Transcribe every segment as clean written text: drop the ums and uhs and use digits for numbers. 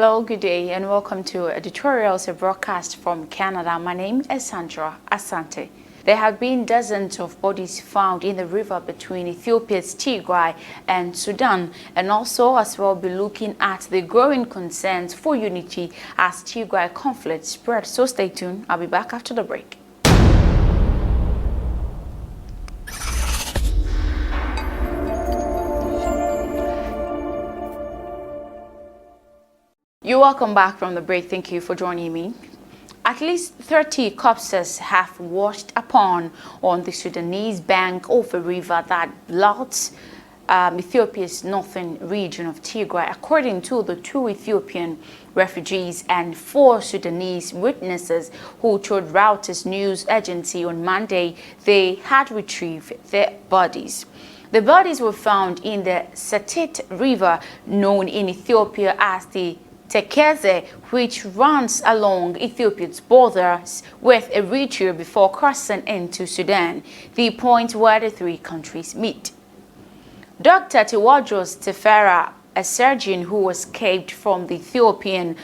Hello, good day, and welcome to editorials, a broadcast from Canada. My name is Sandra Asante. There have been dozens of bodies found in the river between Ethiopia's Tigray and Sudan, and also as well be looking at the growing concerns for unity as Tigray conflict spreads. So stay tuned. I'll be back after the break. You're welcome back from the break. Thank you for joining me. At least 30 corpses have washed upon on the Sudanese bank of a river that blocks Ethiopia's northern region of Tigray, according to the 2 Ethiopian refugees and 4 Sudanese witnesses who told Reuters news agency on Monday they had retrieved their bodies. The bodies were found in the Satit River, known in Ethiopia as the Tigray, which runs along Ethiopia's borders with Eritrea before crossing into Sudan, the point where the 3 countries meet. Dr. Tewodros Tefera, a surgeon who escaped from the Ethiopian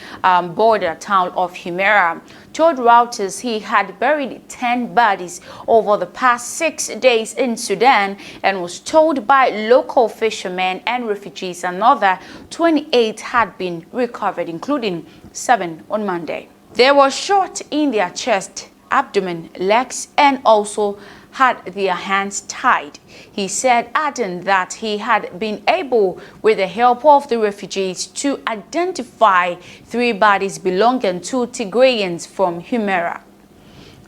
border town of Humera, told Reuters he had buried 10 bodies over the past 6 days in Sudan and was told by local fishermen and refugees another 28 had been recovered, including 7 on Monday. They were shot in their chest, abdomen, legs, and also had their hands tied. He said, adding that he had been able, with the help of the refugees, to identify 3 bodies belonging to Tigrayans from Humera.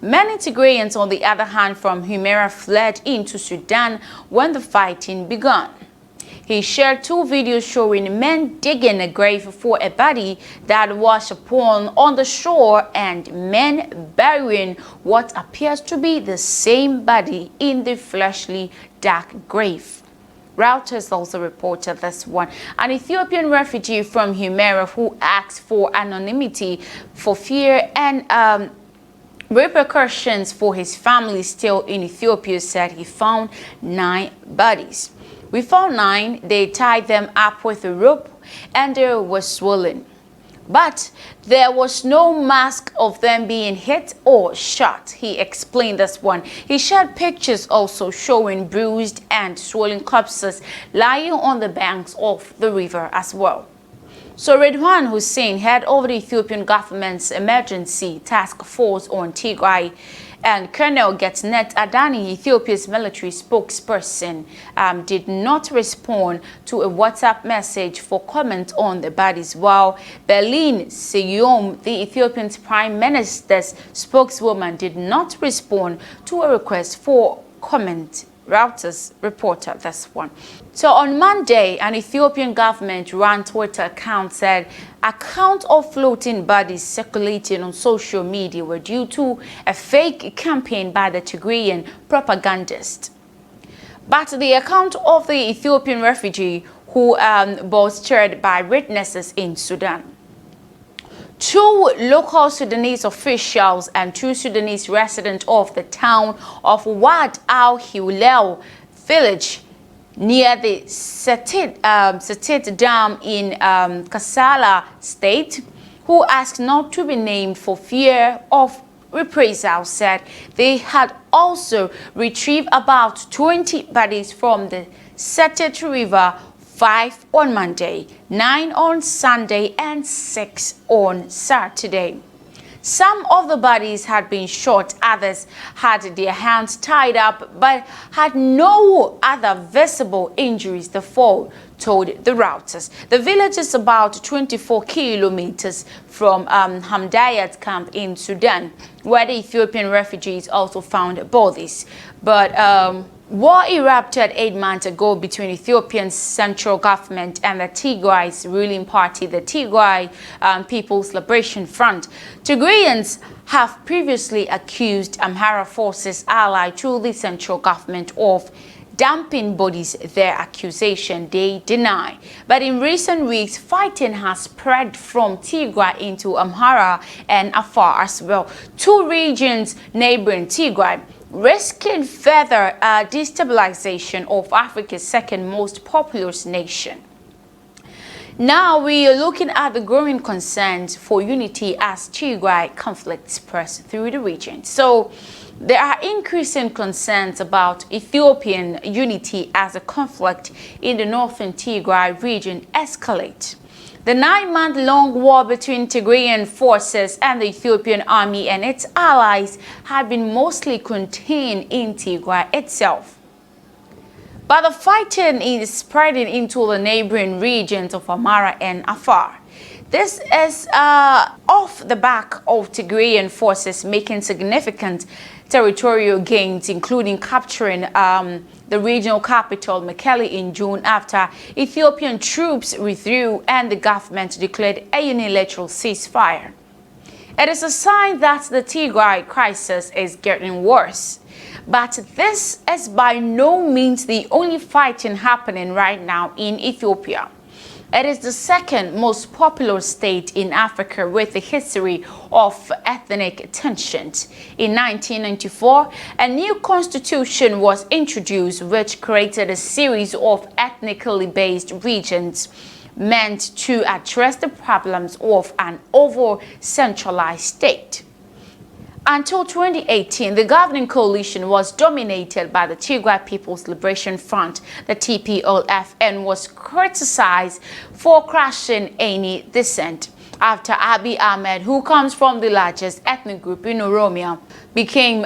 Many Tigrayans, on the other hand, from Humera fled into Sudan when the fighting began. He shared 2 videos showing men digging a grave for a body that was upon on the shore and men burying what appears to be the same body in the fleshly dark grave. Reuters also reported this one. An Ethiopian refugee from Humera who asked for anonymity for fear and repercussions for his family still in Ethiopia said he found 9 bodies. We found 9, they tied them up with a rope and they were swollen. But there was no mask of them being hit or shot, he explained this one. He shared pictures also showing bruised and swollen corpses lying on the banks of the river as well. So Redwan Hussein, head of the Ethiopian government's emergency task force on Tigray, and Colonel Getnet Adani, Ethiopia's military spokesperson, did not respond to a WhatsApp message for comment on the bodies, while Berlin Seyum, the Ethiopian's prime minister's spokeswoman, did not respond to a request for comment. Reuters reported this one. So on Monday, an Ethiopian government-run Twitter account said accounts of floating bodies circulating on social media were due to a fake campaign by the Tigrayan propagandist. But the account of the Ethiopian refugee who bolstered by witnesses in Sudan. 2 local Sudanese officials and 2 Sudanese residents of the town of Wad al-Hilal village near the Satit Dam in Kassala state, who asked not to be named for fear of reprisal, said they had also retrieved about 20 bodies from the Satit River, 5 on Monday, 9 on Sunday, and 6 on Saturday. Some of the bodies had been shot, others had their hands tied up, but had no other visible injuries, the 4 told the Reuters. The village is about 24 kilometers from Hamdayat camp in Sudan, where the Ethiopian refugees also found bodies. But war erupted 8 months ago between Ethiopia's central government and the Tigray's ruling party, the Tigray People's Liberation Front. Tigrayans have previously accused Amhara forces allied to the central government of dumping bodies. Their accusation they deny. But in recent weeks, fighting has spread from Tigray into Amhara and Afar as well, 2 regions neighboring Tigray, risking further destabilization of Africa's second most populous nation. Now we are looking at the growing concerns for unity as Tigray conflict spreads through the region. So there are increasing concerns about Ethiopian unity as the conflict in the northern Tigray region escalates. The 9-month-long war between Tigrayan forces and the Ethiopian army and its allies had been mostly contained in Tigray itself. But the fighting is spreading into the neighboring regions of Amara and Afar. This is off the back of Tigrayan forces making significant territorial gains, including capturing the regional capital, Mekelle, in June after Ethiopian troops withdrew and the government declared a unilateral ceasefire. It is a sign that the Tigray crisis is getting worse. But this is by no means the only fighting happening right now in Ethiopia. It is the second most populous state in Africa with a history of ethnic tensions. In 1994, a new constitution was introduced which created a series of ethnically based regions meant to address the problems of an over-centralized state. Until 2018, the governing coalition was dominated by the Tigray People's Liberation Front, the TPLF, and was criticized for crashing any dissent. After Abiy Ahmed, who comes from the largest ethnic group in Oromia, became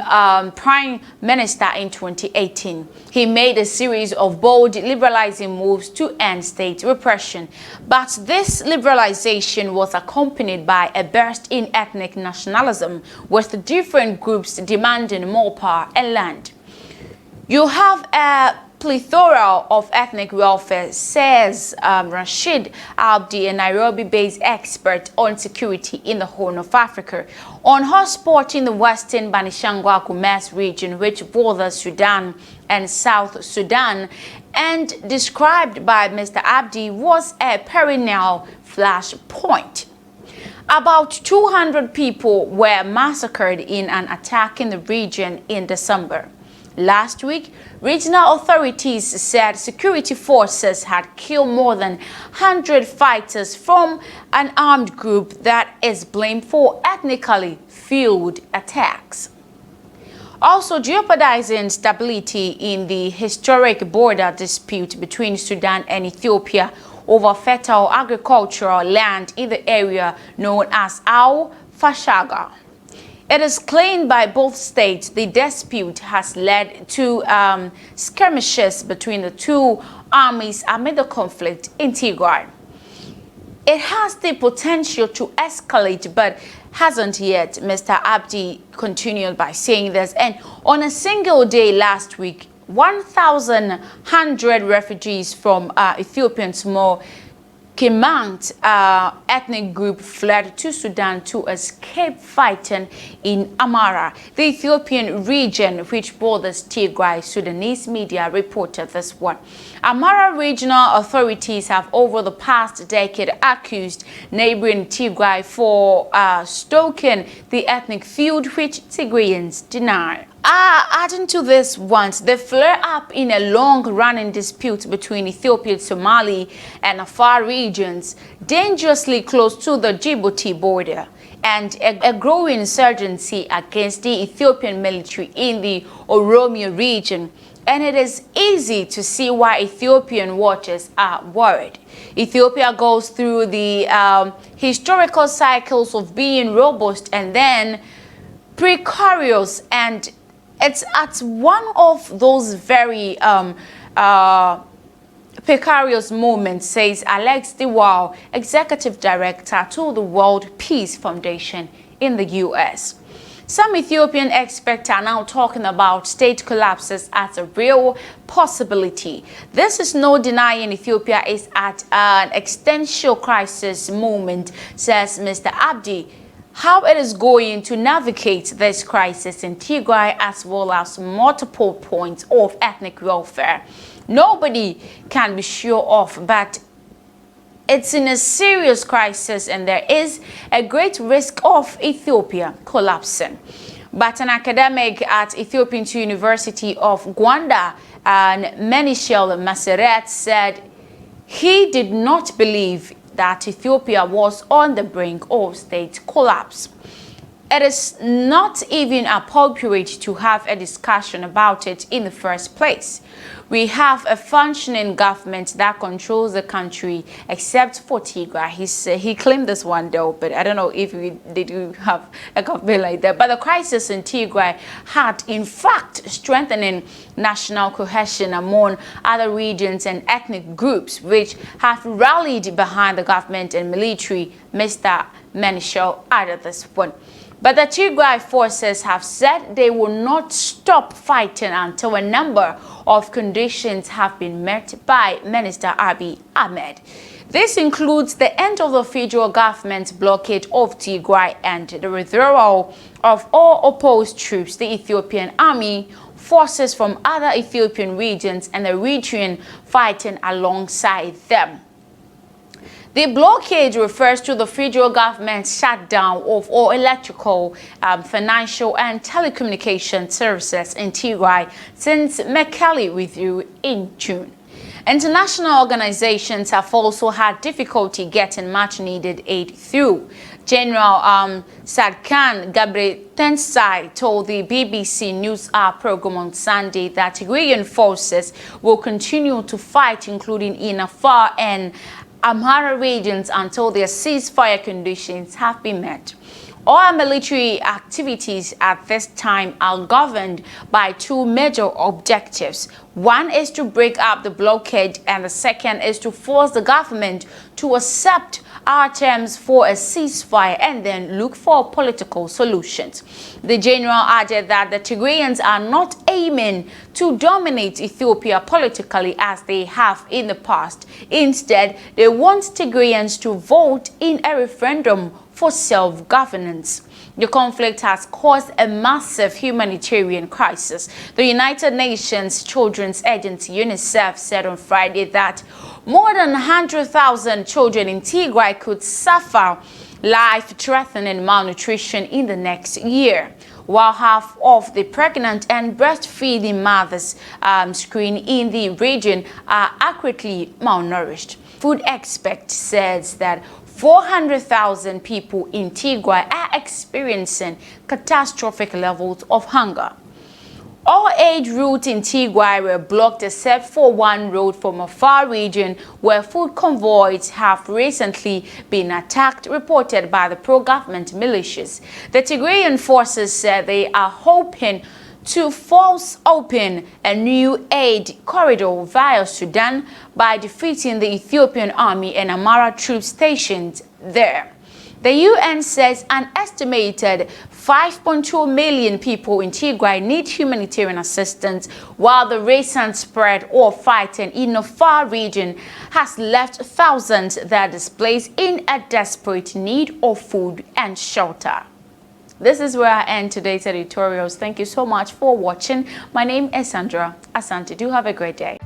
prime minister in 2018. He made a series of bold liberalizing moves to end state repression. But this liberalization was accompanied by a burst in ethnic nationalism, with different groups demanding more power and land. You have a plethora of ethnic welfare, says Rashid Abdi, a Nairobi-based expert on security in the Horn of Africa, on hotspot in the western Banishangwa-Gumez region, which borders Sudan and South Sudan, and described by Mr. Abdi was a perennial flashpoint. About 200 people were massacred in an attack in the region in December. Last week, regional authorities said security forces had killed more than 100 fighters from an armed group that is blamed for ethnically fueled attacks. Also jeopardizing stability in the historic border dispute between Sudan and Ethiopia over fertile agricultural land in the area known as Al-Fashaga. It is claimed by both states the dispute has led to skirmishes between the two armies amid the conflict in Tigray. It has the potential to escalate but hasn't yet, Mr. Abdi continued by saying this. And on a single day last week, 1,100 refugees from Ethiopian small Kimant ethnic group fled to Sudan to escape fighting in Amara, the Ethiopian region which borders Tigray. Sudanese media reported this one. Amara regional authorities have over the past decade accused neighboring Tigray for stoking the ethnic feud which Tigrayans deny. Adding to this once, the flare-up in a long-running dispute between Ethiopia, Somali, and Afar regions, dangerously close to the Djibouti border, and a growing insurgency against the Ethiopian military in the Oromia region. And it is easy to see why Ethiopian watchers are worried. Ethiopia goes through the historical cycles of being robust and then precarious, and it's at one of those very precarious moments, says Alex Dewar, executive director to the World Peace Foundation in the U.S. Some Ethiopian experts are now talking about state collapses as a real possibility. This is no denying Ethiopia is at an existential crisis moment, says Mr. Abdi. How it is going to navigate this crisis in Tigray as well as multiple points of ethnic welfare, nobody can be sure of, but it's in a serious crisis and there is a great risk of Ethiopia collapsing. But an academic at Ethiopian University of Gwanda, Menishel Maseret, said he did not believe that Ethiopia was on the brink of state collapse. It is not even appropriate to have a discussion about it in the first place. We have a functioning government that controls the country, except for Tigray. He claimed this one though, but I don't know if they do have a government like that. But the crisis in Tigray had, in fact, strengthening national cohesion among other regions and ethnic groups, which have rallied behind the government and military. Mr. Menishel added this one. But the Tigray forces have said they will not stop fighting until a number of conditions have been met by Minister Abiy Ahmed. This includes the end of the federal government's blockade of Tigray and the withdrawal of all opposed troops, the Ethiopian army, forces from other Ethiopian regions, and the Eritrean fighting alongside them. The blockade refers to the federal government's shutdown of all electrical, financial and telecommunication services in Tigray since Mekelle withdrew in June. International organizations have also had difficulty getting much-needed aid through. General Sadkan Gabretensai told the BBC News Hour program on Sunday that Tigrayan forces will continue to fight, including in Afar and Amhara regions, until their ceasefire conditions have been met. All military activities at this time are governed by two major objectives. One is to break up the blockade, and the second is to force the government to accept our terms for a ceasefire and then look for political solutions. The general added that the Tigrayans are not aiming to dominate Ethiopia politically as they have in the past. Instead, they want Tigrayans to vote in a referendum for self-governance. The conflict has caused a massive humanitarian crisis. The United Nations Children's Agency, UNICEF, said on Friday that more than 100,000 children in Tigray could suffer life-threatening malnutrition in the next year, while half of the pregnant and breastfeeding mothers screened in the region are acutely malnourished. Food expert says that 400,000 people in Tigray are experiencing catastrophic levels of hunger. All aid routes in Tigray were blocked except for one road from Afar region where food convoys have recently been attacked, reported by the pro-government militias. The Tigrayan forces said they are hoping to force open a new aid corridor via Sudan by defeating the Ethiopian army and Amhara troops stationed there. The UN says an estimated 5.2 million people in Tigray need humanitarian assistance, while the recent spread of fighting in the Afar region has left thousands that are displaced in a desperate need of food and shelter. This is where I end today's editorials. Thank you so much for watching. My name is Sandra Asante. Do have a great day.